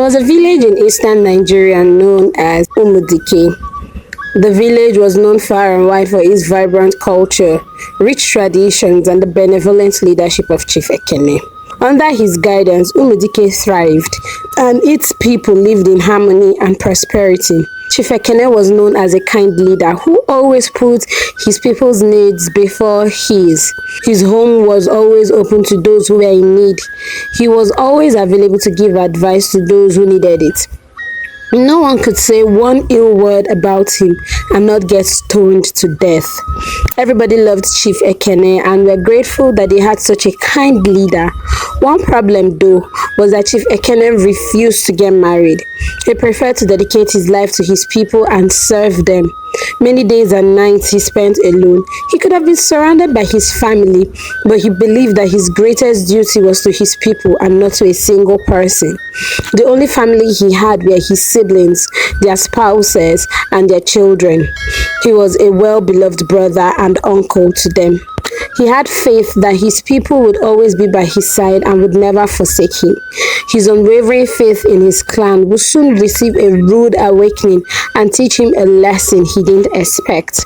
was a village in eastern Nigeria known as Umudike. The village was known far and wide for its vibrant culture, rich traditions, and the benevolent leadership of Chief Ekene. Under his guidance, Umudike thrived, and its people lived in harmony and prosperity. Chief Ekene was known as a kind leader who always put his people's needs before his. His home was always open to those who were in need. He was always available to give advice to those who needed it. No one could say one ill word about him and not get stoned to death. Everybody loved Chief Ekene and were grateful that he had such a kind leader. One problem though was that Chief Ekene refused to get married. He preferred to dedicate his life to his people and serve them. Many days and nights he spent alone. He could have been surrounded by his family, but he believed that his greatest duty was to his people and not to a single person. The only family he had were his siblings, their spouses, and their children. He was a well-beloved brother and uncle to them. He had faith that his people would always be by his side and would never forsake him. His unwavering faith in his clan would soon receive a rude awakening and teach him a lesson he didn't expect.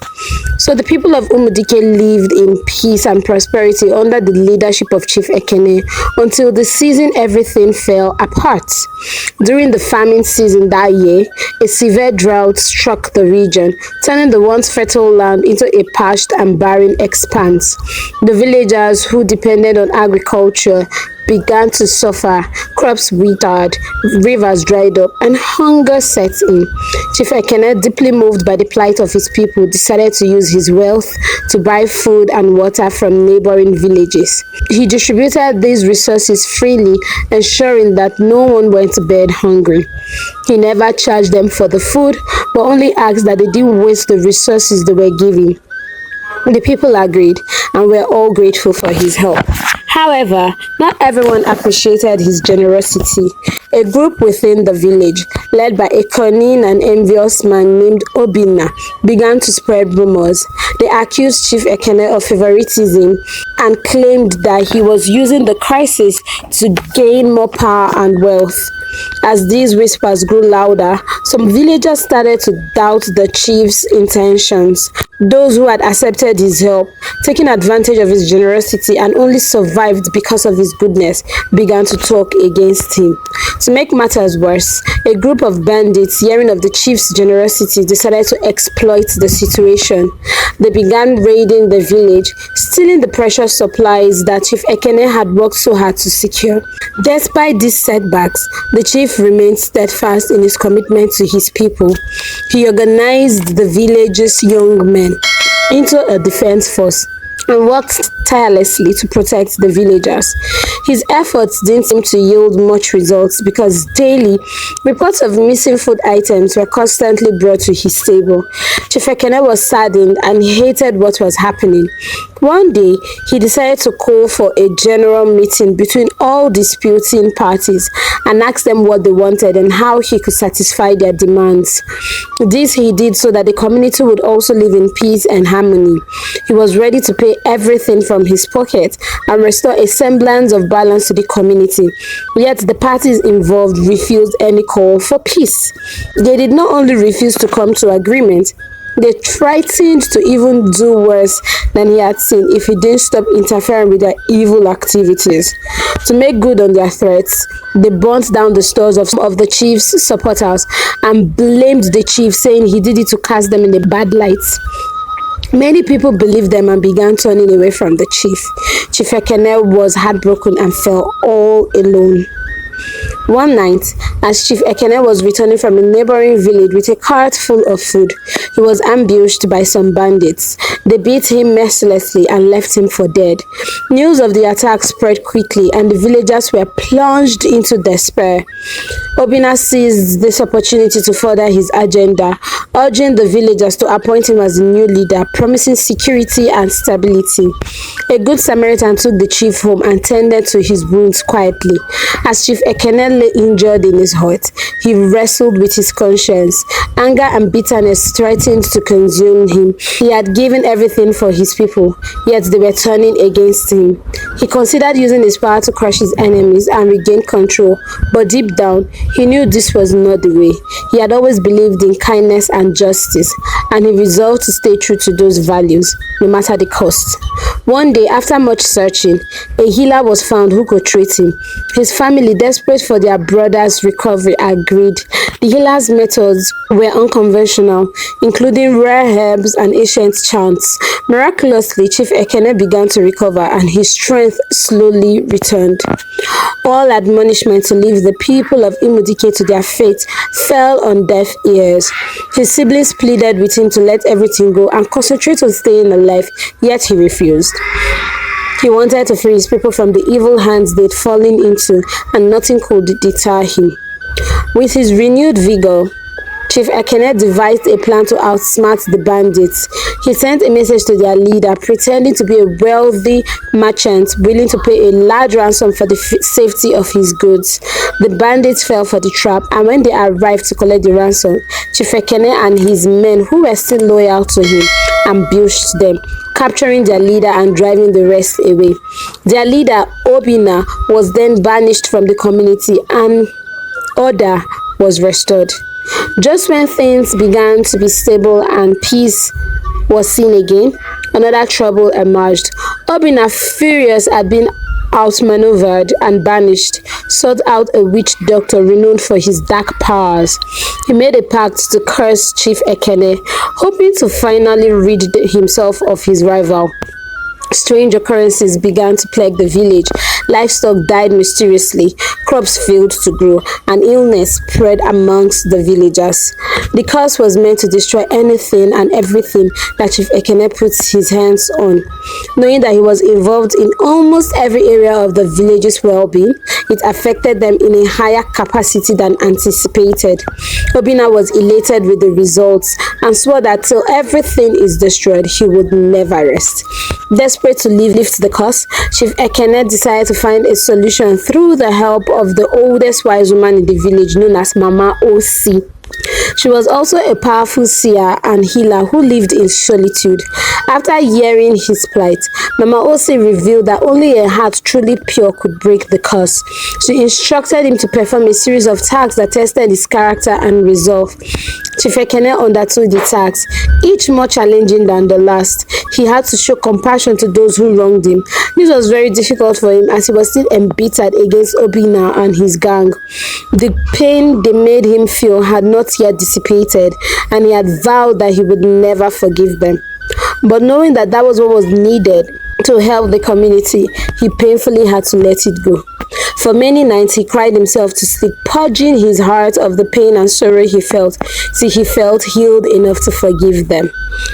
So the people of Umudike lived in peace and prosperity under the leadership of Chief Ekene until the season everything fell apart. During the famine season that year, a severe drought struck the region, turning the once fertile land into a parched and barren expanse. The villagers who depended on agriculture began to suffer. Crops withered, rivers dried up, and hunger set in. Chief Ekene, deeply moved by the plight of his people, decided to use his wealth to buy food and water from neighboring villages. He distributed these resources freely, ensuring that no one went to bed hungry. He never charged them for the food, but only asked that they didn't waste the resources they were given. The people agreed and were all grateful for his help. However, not everyone appreciated his generosity. A group within the village, led by a cunning and envious man named Obinna, began to spread rumors. They accused Chief Ekene of favoritism and claimed that he was using the crisis to gain more power and wealth. As these whispers grew louder, some villagers started to doubt the chief's intentions. Those who had accepted his help, taking advantage of his generosity and only survived because of his goodness, began to talk against him. To make matters worse, a group of bandits, hearing of the chief's generosity, decided to exploit the situation. They began raiding the village, stealing the precious supplies that Chief Ekene had worked so hard to secure. Despite these setbacks, the chief remained steadfast in his commitment to his people. He organized the village's young men into a defense force and worked tirelessly to protect the villagers. His efforts didn't seem to yield much results because daily reports of missing food items were constantly brought to his stable. Chief Ekene was saddened and hated what was happening. One day, he decided to call for a general meeting between all disputing parties and ask them what they wanted and how he could satisfy their demands. This he did so that the community would also live in peace and harmony. He was ready to pay everything from his pocket and restore a semblance of balance to the community. Yet the parties involved refused any call for peace. They did not only refuse to come to agreement, they threatened to even do worse than he had seen if he didn't stop interfering with their evil activities. To make good on their threats, they burnt down the stores of some of the chief's supporters and blamed the chief, saying he did it to cast them in a bad light. Many people believed them and began turning away from the chief. Chief Ekene was heartbroken and felt all alone. One night, as Chief Ekene was returning from a neighboring village with a cart full of food, he was ambushed by some bandits. They beat him mercilessly and left him for dead. News of the attack spread quickly and the villagers were plunged into despair. Obinna seized this opportunity to further his agenda, urging the villagers to appoint him as the new leader, promising security and stability. A good Samaritan took the chief home and tended to his wounds quietly. As Chief Ekene lay injured in his hut, he wrestled with his conscience. Anger and bitterness threatened to consume him. He had given everything for his people, yet they were turning against him. He considered using his power to crush his enemies and regain control, but deep down, he knew this was not the way. He had always believed in kindness and justice, and he resolved to stay true to those values, no matter the cost. One day, after much searching, a healer was found who could treat him. His family, desperate for their brother's recovery, agreed. The healer's methods were unconventional, including rare herbs and ancient chants. Miraculously, Chief Ekene began to recover and his strength slowly returned. All admonishment to leave the people of Imudike to their fate fell on deaf ears. His siblings pleaded with him to let everything go and concentrate on staying alive, yet he refused. He wanted to free his people from the evil hands they'd fallen into, and nothing could deter him. With his renewed vigor, Chief Ekene devised a plan to outsmart the bandits. He sent a message to their leader, pretending to be a wealthy merchant willing to pay a large ransom for the safety of his goods. The bandits fell for the trap, and when they arrived to collect the ransom, Chief Ekene and his men, who were still loyal to him, ambushed them, capturing their leader and driving the rest away. Their leader, Obina, was then banished from the community and order was restored. Just when things began to be stable and peace was seen again, another trouble emerged. Obina, furious at being outmaneuvered and banished, sought out a witch doctor renowned for his dark powers. He made a pact to curse Chief Ekene, hoping to finally rid himself of his rival. Strange occurrences began to plague the village. Livestock died mysteriously, crops failed to grow, and illness spread amongst the villagers. The curse was meant to destroy anything and everything that Chief Ekene puts his hands on. Knowing that he was involved in almost every area of the village's well-being, it affected them in a higher capacity than anticipated. Obina was elated with the results and swore that till everything is destroyed, he would never rest. Desperate to lift the curse, Chief Ekene decided to find a solution through the help of the oldest wise woman in the village, known as Mama Osi. She was also a powerful seer and healer who lived in solitude. After hearing his plight, Mama Osi revealed that only a heart truly pure could break the curse. She instructed him to perform a series of tasks that tested his character and resolve. Chief Ekene undertook the tasks, each more challenging than the last. He had to show compassion to those who wronged him. This was very difficult for him as he was still embittered against Obina and his gang. The pain they made him feel had not yet dissipated, and he had vowed that he would never forgive them. But knowing that that was what was needed to help the community, he painfully had to let it go. For many nights he cried himself to sleep, purging his heart of the pain and sorrow he felt, till he felt healed enough to forgive them.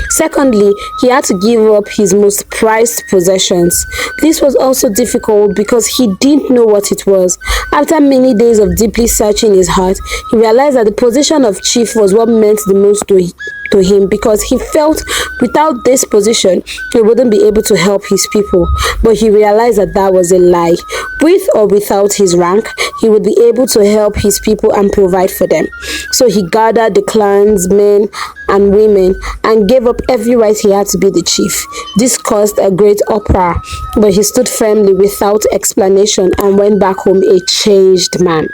Secondly, he had to give up his most prized possessions. This was also difficult because he didn't know what it was. After many days of deeply searching his heart, he realized that the position of chief was what meant the most to him, because he felt without this position he wouldn't be able to help his people. But he realized that that was a lie. With or without his rank, he would be able to help his people and provide for them. So he gathered the clans, men and women, and gave up every right he had to be the chief. This caused a great uproar, but he stood firmly without explanation and went back home a changed man.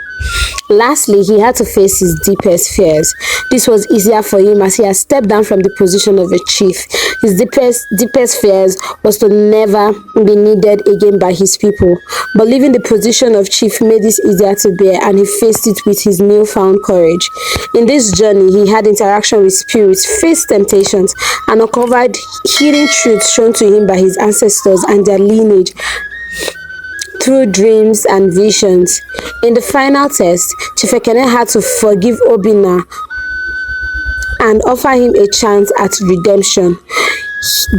Lastly, he had to face his deepest fears. This was easier for him as he had stepped down from the position of a chief. His deepest fears was to never be needed again by his people. But leaving the position of chief made this easier to bear, and he faced it with his newfound courage. In this journey, he had interaction with spirits, faced temptations, and uncovered hidden truths shown to him by his ancestors and their lineage through dreams and visions. In the final test, Chief Ekene had to forgive Obina and offer him a chance at redemption.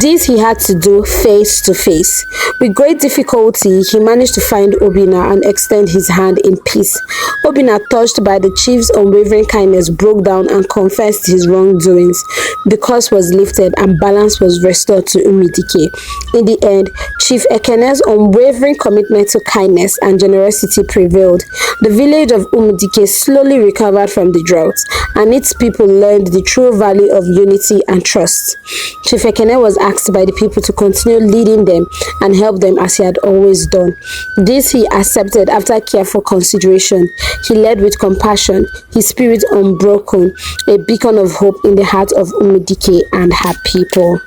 This he had to do face to face. With great difficulty, he managed to find Obina and extend his hand in peace. Obina, touched by the chief's unwavering kindness, broke down and confessed his wrongdoings. The curse was lifted and balance was restored to Umidike. In the end, Chief Ekene's unwavering commitment to kindness and generosity prevailed. The village of Umidike slowly recovered from the drought, and its people learned the true value of unity and trust. Chief Ekene Ene was asked by the people to continue leading them and help them as he had always done. This he accepted after careful consideration. He led with compassion, his spirit unbroken, a beacon of hope in the heart of Umudike and her people.